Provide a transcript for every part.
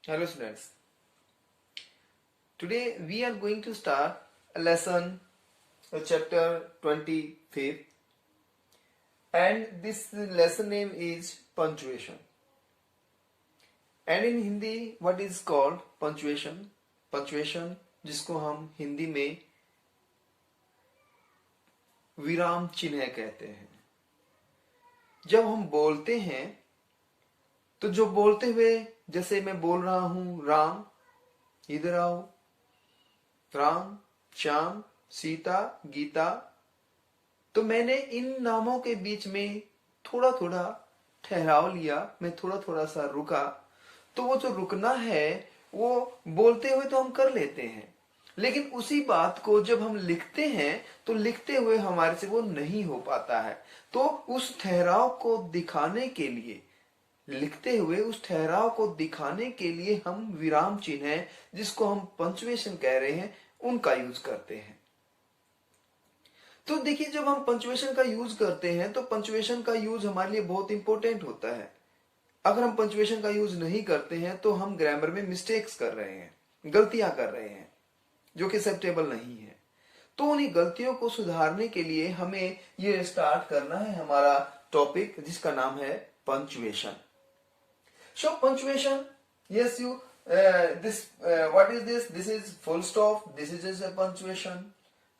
Hello students. Today we are going to start a lesson, chapter 25th, and this lesson name is punctuation. And in Hindi what is called punctuation? Punctuation जिसको हम हिंदी में विराम चिन्ह कहते हैं। जब हम बोलते हैं तो जो बोलते हुए, जैसे मैं बोल रहा हूं राम इधर आओ, राम, श्याम, सीता, गीता, तो मैंने इन नामों के बीच में थोड़ा थोड़ा ठहराव लिया, मैं थोड़ा थोड़ा सा रुका। तो वो जो रुकना है वो बोलते हुए तो हम कर लेते हैं, लेकिन उसी बात को जब हम लिखते हैं तो लिखते हुए हमारे से वो नहीं हो पाता है। तो उस ठहराव को दिखाने के लिए, लिखते हुए उस ठहराव को दिखाने के लिए हम विराम चिन्ह है जिसको हम पंक्चुएशन कह रहे हैं, उनका यूज करते हैं। तो देखिए, जब हम पंक्चुएशन का यूज करते हैं तो पंक्चुएशन का यूज हमारे लिए बहुत इंपॉर्टेंट होता है। अगर हम पंक्चुएशन का यूज नहीं करते हैं तो हम ग्रामर में मिस्टेक्स कर रहे हैं, गलतियां कर रहे हैं जो कि एक्सेप्टेबल नहीं है। तो उन्हीं गलतियों को सुधारने के लिए हमें ये स्टार्ट करना है हमारा टॉपिक, जिसका नाम है punctuation. So punctuation, yes, what is this? This is full stop. This is just a punctuation.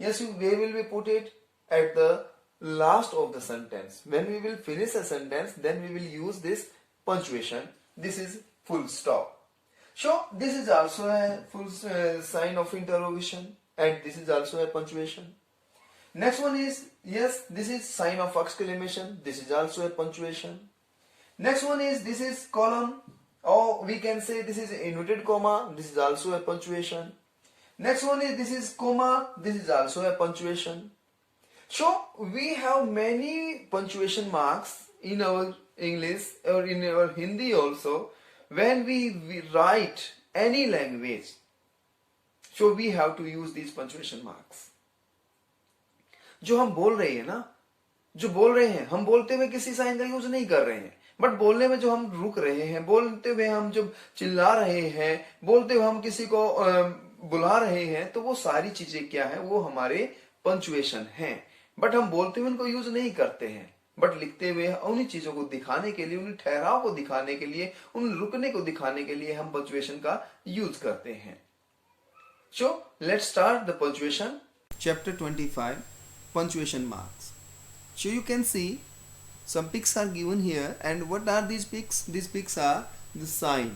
Yes, where will we put it? At the last of the sentence. When we will finish a sentence, then we will use this punctuation. This is full stop. So this is also a full sign of interrogation, and this is also a punctuation. Next one is, yes, this is sign of exclamation. This is also a punctuation. Next one is, this is colon, or we can say this is inverted comma. This is also a punctuation. Next one is, this is comma. This is also a punctuation. So we have many punctuation marks in our English or in our Hindi also when we write any language. So we have to use these punctuation marks. जो हम बोल रहे हैं ना, जो बोल रहे हैं, हम बोलते हुए किसी साइन का यूज नहीं कर रहे हैं, बट बोलने में जो हम रुक रहे हैं, बोलते हुए हम जब चिल्ला रहे हैं, बोलते हुए हम किसी को बुला रहे हैं, तो वो सारी चीजें क्या है, वो हमारे पंक्चुएशन हैं। बट हम बोलते हुए उनको यूज नहीं करते हैं, बट लिखते हुए उन्हीं चीजों को दिखाने के लिए, उन्हीं ठहराव को दिखाने के लिए, उन रुकने को दिखाने के लिए हम पंक्चुएशन का यूज करते हैं। So let's start the punctuation, chapter 25, punctuation marks. So you can see some pics are given here, and what are these pics? These pics are the sign.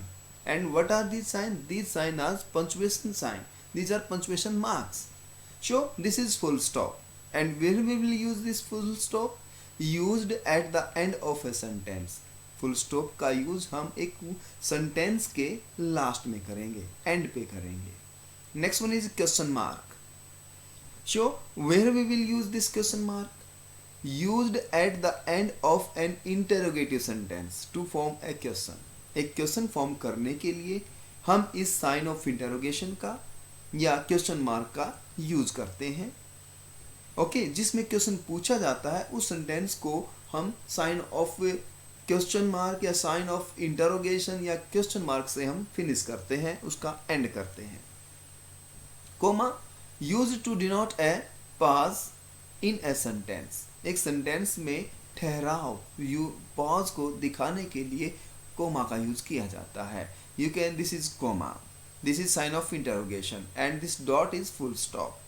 And what are these sign? These sign are punctuation sign. These are punctuation marks. So this is full stop, and where we will use this full stop? Used at the end of a sentence. Full stop का use हम एक sentence के last में करेंगे, and पे करेंगे। Next one is question mark. So where we will use this question mark? Used at the end of an interrogative sentence to form a question. एक question form करने के लिए हम इस साइन ऑफ इंटरोगेशन का या क्वेश्चन मार्क का use करते हैं। ओके, जिसमें क्वेश्चन पूछा जाता है उस सेंटेंस को हम साइन ऑफ क्वेश्चन मार्क या साइन ऑफ इंटरोगेशन या क्वेश्चन मार्क से हम फिनिश करते हैं, उसका एंड करते हैं। Comma used to denote a pause in a sentence. एक सेंटेंस में ठहराव, पॉज को दिखाने के लिए कोमा का यूज किया जाता है। You can, this is comma, this is sign of interrogation, and this dot is full stop.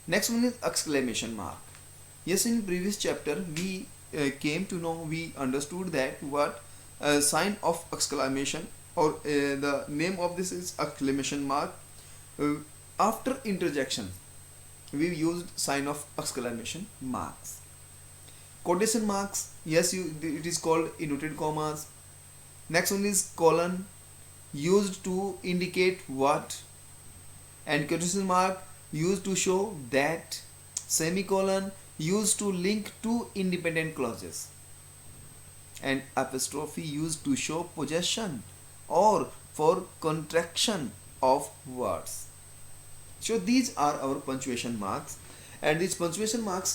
Next one is exclamation mark. Yes, in previous chapter we came to know, we understood that what sign of exclamation or the name of this is exclamation mark. After interjection we used sign of exclamation marks. Quotation marks, yes, it is called inverted commas. Next one is colon, used to indicate what, and quotation mark used to show that. Semicolon used to link two independent clauses, and apostrophe used to show possession or for contraction of words. So these are our punctuation marks, and these punctuation marks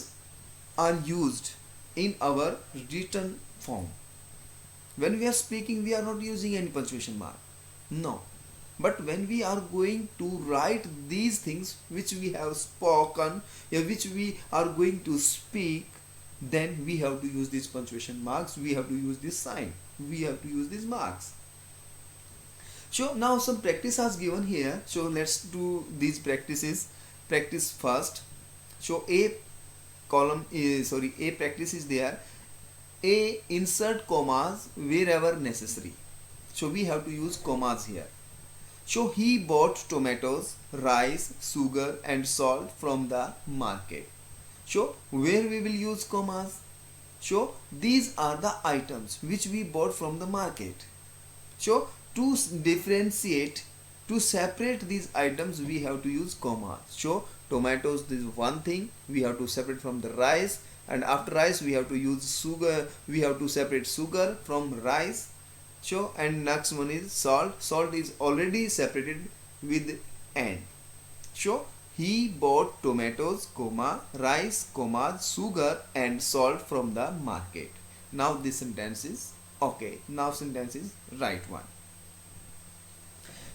are used in our written form. When we are speaking, we are not using any punctuation mark. No. But when we are going to write these things which we have spoken, which we are going to speak, then we have to use these punctuation marks, we have to use this sign, we have to use these marks. So now some practice is given here, so let's do these practices. Practice first. So a column is, sorry, a practice is there. A, insert commas wherever necessary. So we have to use commas here. So he bought tomatoes, rice, sugar and salt from the market. So where we will use commas? So these are the items which we bought from the market. So to differentiate, to separate these items, we have to use commas. So tomatoes, this is one thing, we have to separate from the rice, and after rice we have to use sugar, we have to separate sugar from rice. So and next one is salt. Salt is already separated with and. So he bought tomatoes, comma, rice, comma, sugar and salt from the market. Now this sentence is okay. Now sentence is right one.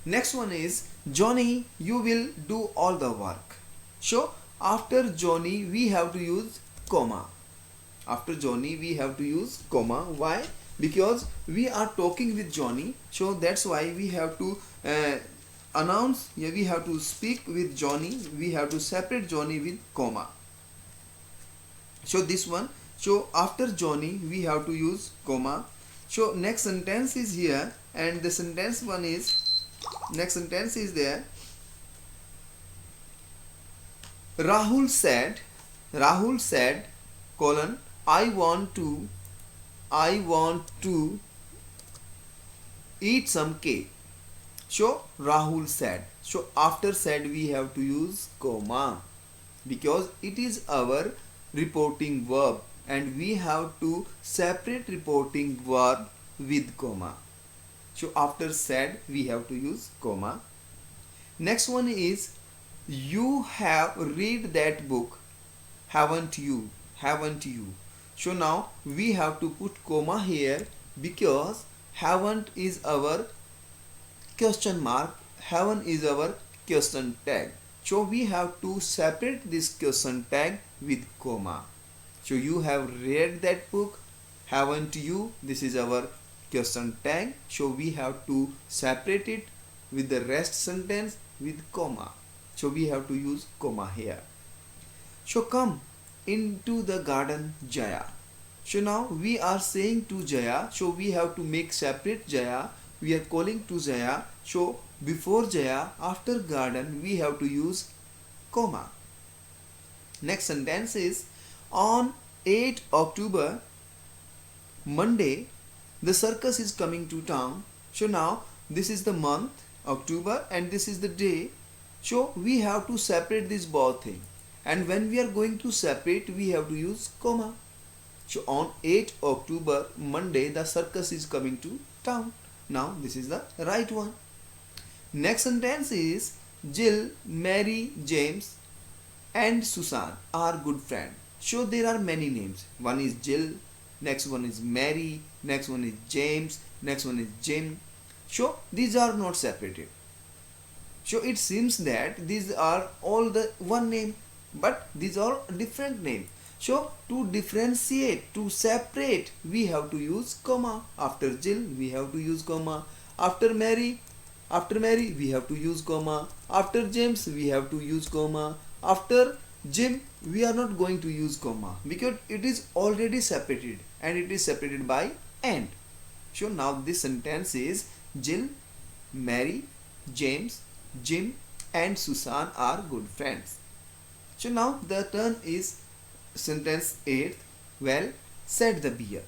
Next one is Johnny, you will do all the work. So after Johnny we have to use comma. After Johnny we have to use comma. Why? Because we are talking with Johnny, so that's why we have to announce, we have to speak with Johnny, we have to separate Johnny with comma. So this one, so after Johnny we have to use comma. So next sentence is here, and the sentence one is, next sentence is there. Rahul said colon, I want to eat some cake. So Rahul said. So after said we have to use comma, because it is our reporting verb and we have to separate reporting verb with comma. So after said we have to use comma. Next one is you have read that book, haven't you? So now we have to put comma here because haven't is our question mark, haven't is our question tag. So we have to separate this question tag with comma. So you have read that book, haven't you? This is our question tag. So we have to separate it with the rest sentence with comma. So we have to use comma here. So come into the garden, Jaya. So now we are saying to Jaya, so we have to make separate Jaya. We are calling to Jaya. So before Jaya, after garden, we have to use comma. Next sentence is on 8 October, Monday, the circus is coming to town. So now this is the month October and this is the day. So we have to separate this both thing. And when we are going to separate, we have to use comma. So on 8 October, Monday, the circus is coming to town. Now this is the right one. Next sentence is Jill, Mary, James and Susan are good friends. So there are many names. One is Jill, next one is Mary, next one is James, next one is Jim. So these are not separated. So it seems that these are all the one name, but these are different names. So to differentiate, to separate, we have to use comma. After Jill, we have to use comma. After Mary, we have to use comma. After James, we have to use comma. After Jim, we are not going to use comma because it is already separated and it is separated by and. So now this sentence is Jill, Mary, James, Jim and Susan are good friends. So now the turn is sentence 8th. Well, said the bear.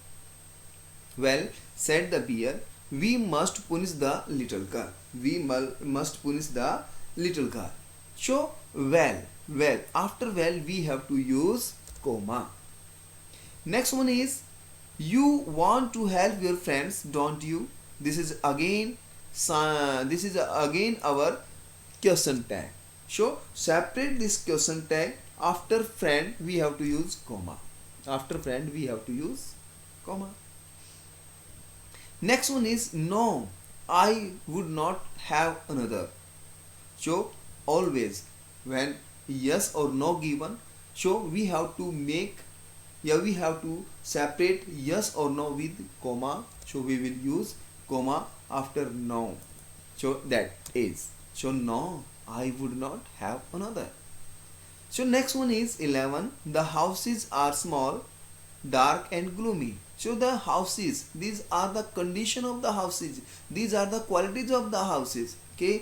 Well, said the bear, we must punish the little girl. We must punish the little girl. So well, after well we have to use comma. Next one is you want to help your friends, don't you? This is again our question tag. So separate this question tag. After friend we have to use comma. After friend we have to use comma. Next one is no, I would not have another. So always when yes or no given, so we have to make, yeah, we have to separate yes or no with comma. So we will use comma after no. So that is, so no, I would not have another. So next one is 11. The houses are small, dark and gloomy. So the houses, these are the condition of the houses. These are the qualities of the houses. Okay,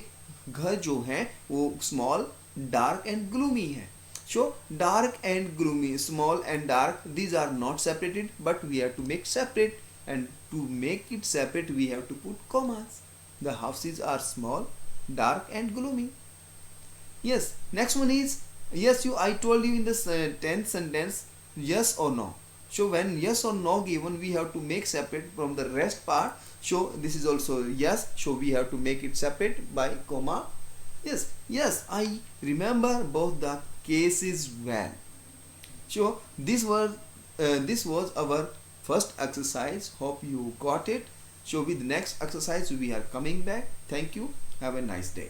घर जो है वो small, dark and gloomy है. So dark and gloomy, small and dark, these are not separated, but we have to make separate. And to make it separate, we have to put commas. The houses are small, dark and gloomy. Yes, next one is, yes, I told you in this 10th sentence, yes or no. So when yes or no given, we have to make separate from the rest part. So this is also yes, so we have to make it separate by comma. Yes, yes, I remember both the cases well. So this was our first exercise. Hope you got it. So with next exercise we are coming back. Thank you. Have a nice day.